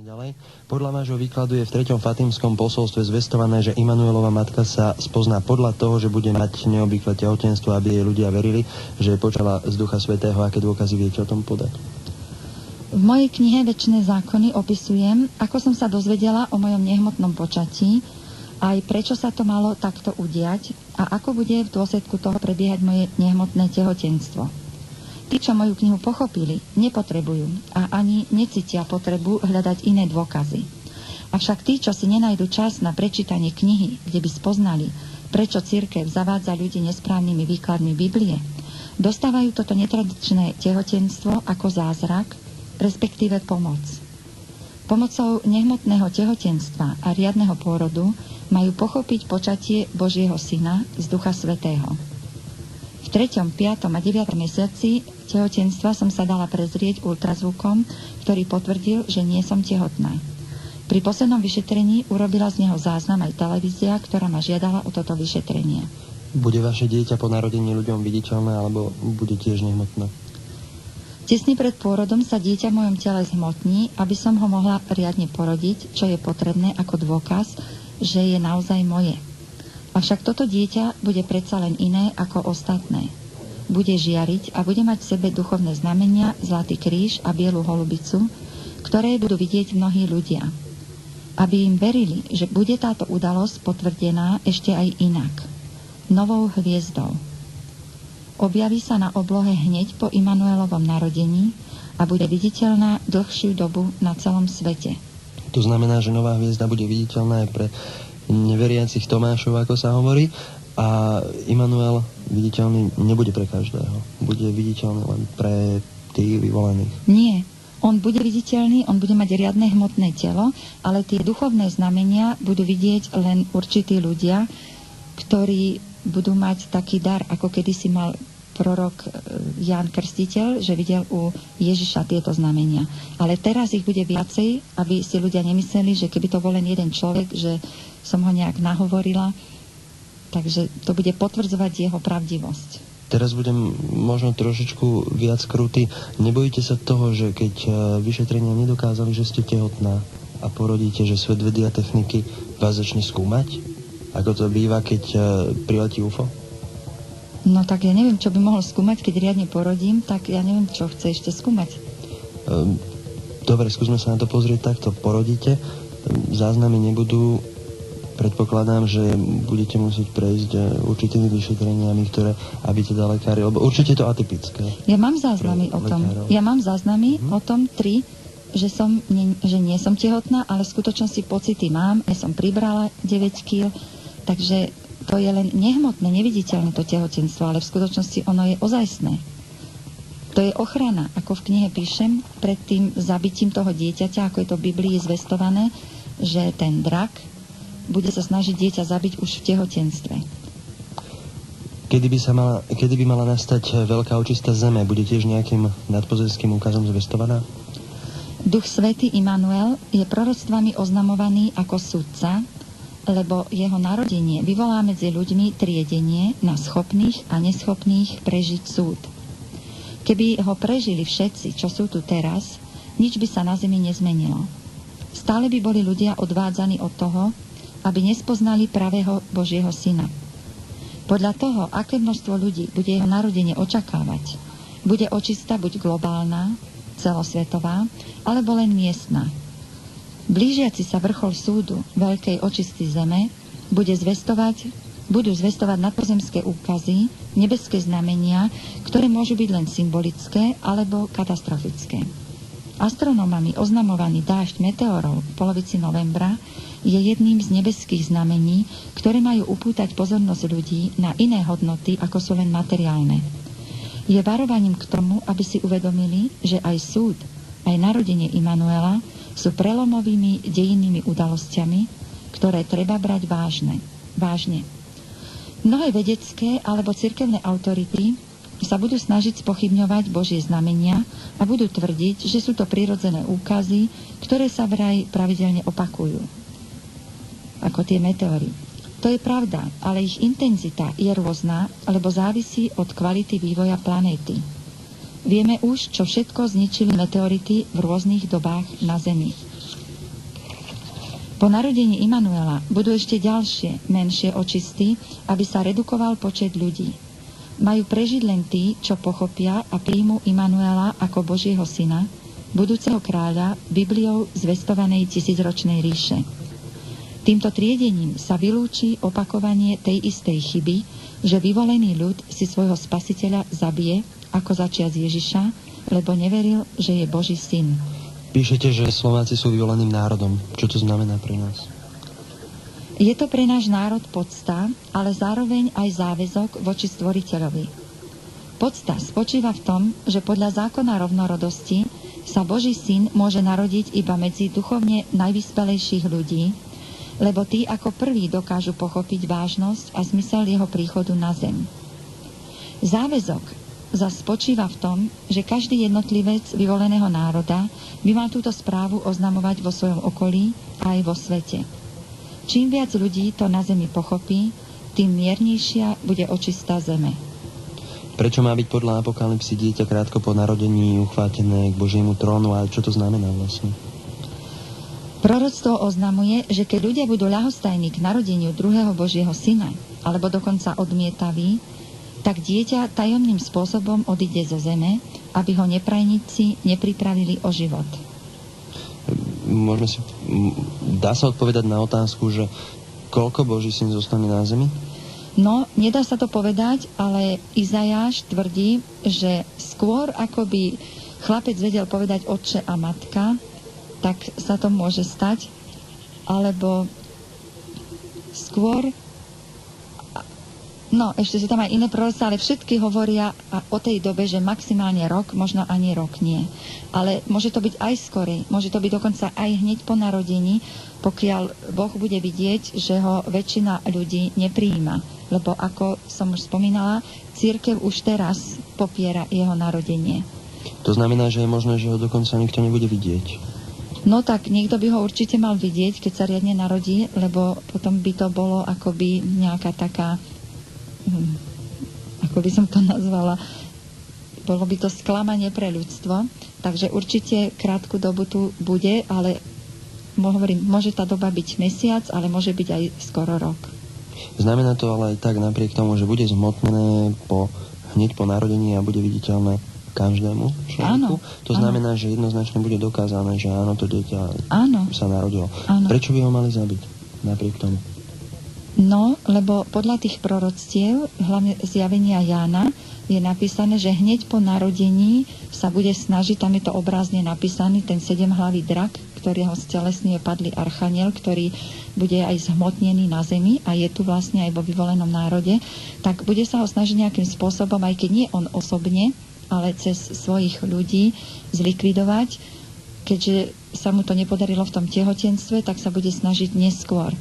ďalej. Podľa vášho výkladu je v 3. Fatímskom posolstve zvestované, že Imanuelova matka sa spozná podľa toho, že bude mať neobvyklé tehotenstvo, aby jej ľudia verili, že je počala z Ducha Svätého. Aké dôkazy viete o tom podať? V mojej knihe Večné zákony opisujem, ako som sa dozvedela o mojom nehmotnom počatí, aj prečo sa to malo takto udiať a ako bude v dôsledku toho prebiehať moje nehmotné tehotenstvo. Tí, čo moju knihu pochopili, nepotrebujú a ani necítia potrebu hľadať iné dôkazy. Avšak tí, čo si nenajdu čas na prečítanie knihy, kde by spoznali, prečo cirkev zavádza ľudí nesprávnymi výkladmi Biblie, dostávajú toto netradičné tehotenstvo ako zázrak, respektíve pomoc. Pomocou nehmotného tehotenstva a riadneho pôrodu majú pochopiť počatie Božieho Syna z Ducha Svätého. V 3., 5. a 9. mesiaci tehotenstva som sa dala prezrieť ultrazvukom, ktorý potvrdil, že nie som tehotná. Pri poslednom vyšetrení urobila z neho záznam aj televízia, ktorá ma žiadala o toto vyšetrenie. Bude vaše dieťa po narodení ľuďom viditeľné, alebo bude tiež nehmotné? Tesne pred pôrodom sa dieťa v mojom tele zhmotní, aby som ho mohla riadne porodiť, čo je potrebné ako dôkaz, že je naozaj moje. Avšak toto dieťa bude predsa len iné ako ostatné. Bude žiariť a bude mať v sebe duchovné znamenia, zlatý kríž a bielu holubicu, ktoré budú vidieť mnohí ľudia. Aby im verili, že bude táto udalosť potvrdená ešte aj inak. Novou hviezdou. Objaví sa na oblohe hneď po Imanuelovom narodení a bude viditeľná dlhšiu dobu na celom svete. To znamená, že nová hviezda bude viditeľná aj pre neveriacich Tomášov, ako sa hovorí, a Imanuel viditeľný nebude pre každého. Bude viditeľný len pre tých vyvolených. Nie. On bude viditeľný, on bude mať riadne hmotné telo, ale tie duchovné znamenia budú vidieť len určití ľudia, ktorí budú mať taký dar, ako kedysi mal prorok Ján Krstiteľ, že videl u Ježiša tieto znamenia. Ale teraz ich bude viacej, aby si ľudia nemysleli, že keby to bol len jeden človek, že som ho nejak nahovorila, takže to bude potvrdzovať jeho pravdivosť. Teraz budem možno trošičku viac krutý. Nebojíte sa toho, že keď vyšetrenia nedokázali, že ste tehotná a porodíte, že svet vedy a techniky vás začne skúmať? Ako to býva, keď priletí UFO? No tak ja neviem, čo by mohol skúmať, keď riadne porodím, tak ja neviem, čo chce ešte skúmať. Dobre, skúsme sa na to pozrieť takto. Porodíte, záznamy nebudú, predpokladám, že budete musieť prejsť určitými vyšetreniami, ktoré, aby teda lekári, lebo určite je to atypické. Ja mám záznamy o tom. Ja mám záznamy o tom 3, že nie som tehotná, ale v skutočnosti pocity mám. Ja som pribrala 9 kg, takže to je len nehmotné, neviditeľné to tehotenstvo, ale v skutočnosti ono je ozajstné. To je ochrana, ako v knihe píšem, pred tým zabitím toho dieťaťa, ako je to v Biblii zvestované, že ten drak bude sa snažiť dieťa zabiť už v tehotenstve. Kedy by mala nastať veľká očista zeme, bude tiež nejakým nadpozemským úkazom zvestovaná? Duch Svätý Imanuel je proroctvami oznamovaný ako sudca, lebo jeho narodenie vyvolá medzi ľuďmi triedenie na schopných a neschopných prežiť súd. Keby ho prežili všetci, čo sú tu teraz, nič by sa na zemi nezmenilo. Stále by boli ľudia odvádzaní od toho, aby nespoznali pravého Božieho Syna. Podľa toho, aké množstvo ľudí bude jeho narodenie očakávať, bude očista buď globálna, celosvetová, alebo len miestna. Blížiaci sa vrchol súdu veľkej očisty zeme budú zvestovať nadpozemské úkazy, nebeské znamenia, ktoré môžu byť len symbolické alebo katastrofické. Astronómami oznamovaný dážď meteorov v polovici novembra je jedným z nebeských znamení, ktoré majú upútať pozornosť ľudí na iné hodnoty, ako sú len materiálne. Je varovaním k tomu, aby si uvedomili, že aj súd, aj narodenie Imanuela sú prelomovými dejinnými udalosťami, ktoré treba brať vážne. Mnohé vedecké alebo cirkevné autority sa budú snažiť spochybňovať Božie znamenia a budú tvrdiť, že sú to prirodzené úkazy, ktoré sa vraj pravidelne opakujú, ako tie meteory. To je pravda, ale ich intenzita je rôzna, lebo závisí od kvality vývoja planéty. Vieme už, čo všetko zničili meteority v rôznych dobách na Zemi. Po narodení Imanuela budú ešte ďalšie, menšie očisty, aby sa redukoval počet ľudí. Majú prežiť len tí, čo pochopia a príjmu Imanuela ako Božieho syna, budúceho kráľa, Bibliou zvestovanej tisícročnej ríše. Týmto triedením sa vylúči opakovanie tej istej chyby, že vyvolený ľud si svojho spasiteľa zabije, ako začiac Ježiša, lebo neveril, že je Boží syn. Píšete, že Slováci sú vyvoleným národom. Čo to znamená pre nás? Je to pre náš národ podsta, ale zároveň aj záväzok voči Stvoriteľovi. Podsta spočíva v tom, že podľa zákona rovnorodosti sa Boží syn môže narodiť iba medzi duchovne najvyspelejších ľudí, lebo tí ako prví dokážu pochopiť vážnosť a zmysel jeho príchodu na zem. Záväzok zas spočíva v tom, že každý jednotlivec vyvoleného národa by mal túto správu oznamovať vo svojom okolí a aj vo svete. Čím viac ľudí to na zemi pochopí, tým miernejšia bude očistá zeme. Prečo má byť podľa Apokalypsy dieťa krátko po narodení uchvátené k Božiemu trónu a čo to znamená vlastne? Proroctvo oznamuje, že keď ľudia budú ľahostajní k narodeniu druhého Božieho syna, alebo dokonca odmietaví, tak dieťa tajomným spôsobom odíde zo zeme, aby ho neprajníci nepripravili o život. Dá sa odpovedať na otázku, že koľko Boží syn zostane na zemi? No, nedá sa to povedať, ale Izajáš tvrdí, že skôr ako by chlapec vedel povedať otče a matka, tak sa to môže stať, alebo skôr. No, ešte sú tam aj iné proroctvá, ale všetky hovoria o tej dobe, že maximálne rok, možno ani rok nie. Ale môže to byť aj skorej, môže to byť dokonca aj hneď po narodení, pokiaľ Boh bude vidieť, že ho väčšina ľudí neprijíma. Lebo ako som už spomínala, cirkev už teraz popiera jeho narodenie. To znamená, že je možné, že ho dokonca nikto nebude vidieť. No tak niekto by ho určite mal vidieť, keď sa riadne narodí, lebo potom by to bolo akoby nejaká taká, ako by som to nazvala, bolo by to sklamanie pre ľudstvo, takže určite krátku dobu tu bude, ale hovorím, môže tá doba byť mesiac, ale môže byť aj skoro rok. Znamená to ale aj tak napriek tomu, že bude zhmotnené hneď po narodení a bude viditeľné každému človeku? Áno, to znamená, že jednoznačne bude dokázané, že áno, to dieťa sa narodilo. Áno. Prečo by ho mali zabiť napriek tomu? No, lebo podľa tých proroctiev, hlavne zjavenia Jána, je napísané, že hneď po narodení sa bude snažiť, tam je to obrázne napísaný, ten 7-hlavý drak, ktorého stelesňuje padlý archaniel, ktorý bude aj zhmotnený na zemi a je tu vlastne aj vo vyvolenom národe, tak bude sa ho snažiť nejakým spôsobom, aj keď nie on osobne, ale cez svojich ľudí zlikvidovať. Keďže sa mu to nepodarilo v tom tehotenstve, tak sa bude snažiť neskôr.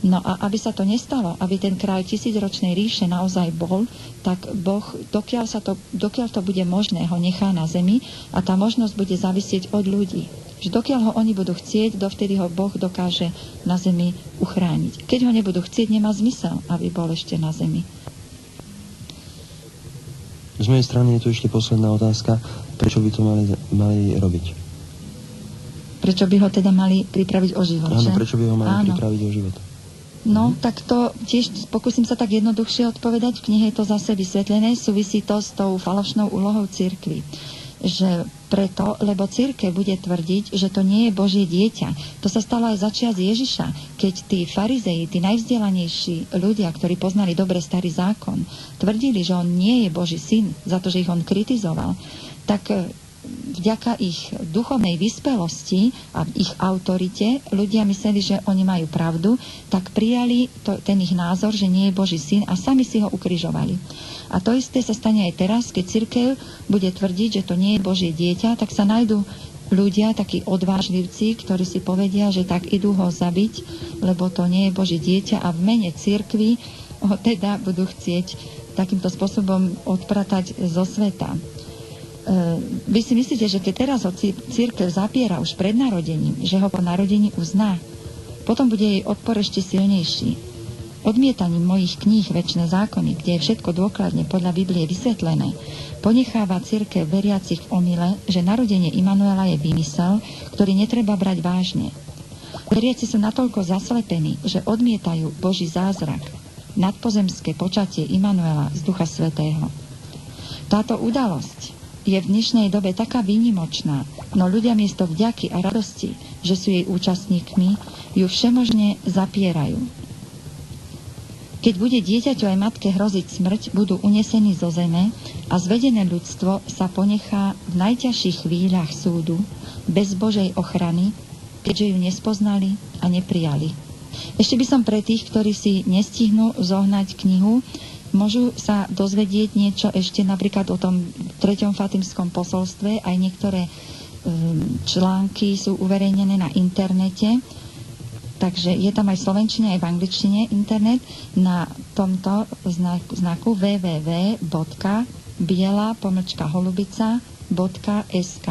No a aby sa to nestalo, aby ten kráľ tisícročnej ríše naozaj bol, tak Boh, dokiaľ to bude možné, ho nechá na zemi a tá možnosť bude závisieť od ľudí. Že dokiaľ ho oni budú chcieť, dovtedy ho Boh dokáže na zemi uchrániť. Keď ho nebudú chcieť, nemá zmysel, aby bol ešte na zemi. Z mojej strany je tu ešte posledná otázka. Prečo by to mali robiť? Prečo by ho teda mali pripraviť o život? Áno, prečo by ho mali pripraviť o život? No, tak to tiež pokúsim sa tak jednoduchšie odpovedať. V knihe je to zase vysvetlené. Súvisí to s tou falošnou úlohou cirkvi. Že preto, lebo cirkev bude tvrdiť, že to nie je Božie dieťa. To sa stalo aj začiac Ježiša, keď tí farizeji, tí najvzdelanejší ľudia, ktorí poznali dobre starý zákon, tvrdili, že on nie je Boží syn, za to, že ich on kritizoval, tak vďaka ich duchovnej vyspelosti a ich autorite ľudia mysleli, že oni majú pravdu, tak prijali ten ich názor, že nie je Boží syn a sami si ho ukrižovali. A to isté sa stane aj teraz, keď cirkev bude tvrdiť, že to nie je Božie dieťa, tak sa nájdú ľudia, takí odvážlivci, ktorí si povedia, že tak idú ho zabiť, lebo to nie je Božie dieťa a v mene cirkvi ho teda budú chcieť takýmto spôsobom odpratať zo sveta. Vy si myslíte, že keď teraz ho cirkev zapiera už pred narodením, že ho po narodení uzná, potom bude jej odpor ešte silnejší. Odmietaním mojich kníh Večné zákony, kde je všetko dôkladne podľa Biblie vysvetlené, ponecháva cirkev veriacich v omyle, že narodenie Imanuela je výmysel, ktorý netreba brať vážne. Veriaci sú natoľko zaslepení, že odmietajú Boží zázrak, nadpozemské počatie Immanuela z Ducha Svätého. Táto udalosť je v dnešnej dobe taká výnimočná, no ľudia miesto vďaky a radosti, že sú jej účastníkmi, ju všemožne zapierajú. Keď bude dieťaťu aj matke hroziť smrť, budú unesení zo zeme a zvedené ľudstvo sa ponechá v najťažších chvíľach súdu bez Božej ochrany, keďže ju nespoznali a neprijali. Ešte by som pre tých, ktorí si nestihnú zohnať knihu, môžu sa dozvedieť niečo ešte napríklad o tom 3. Fatimskom posolstve. Aj niektoré články sú uverejnené na internete. Takže je tam aj v slovenčine, aj v angličtine internet na tomto znaku www.biela-holubica.sk.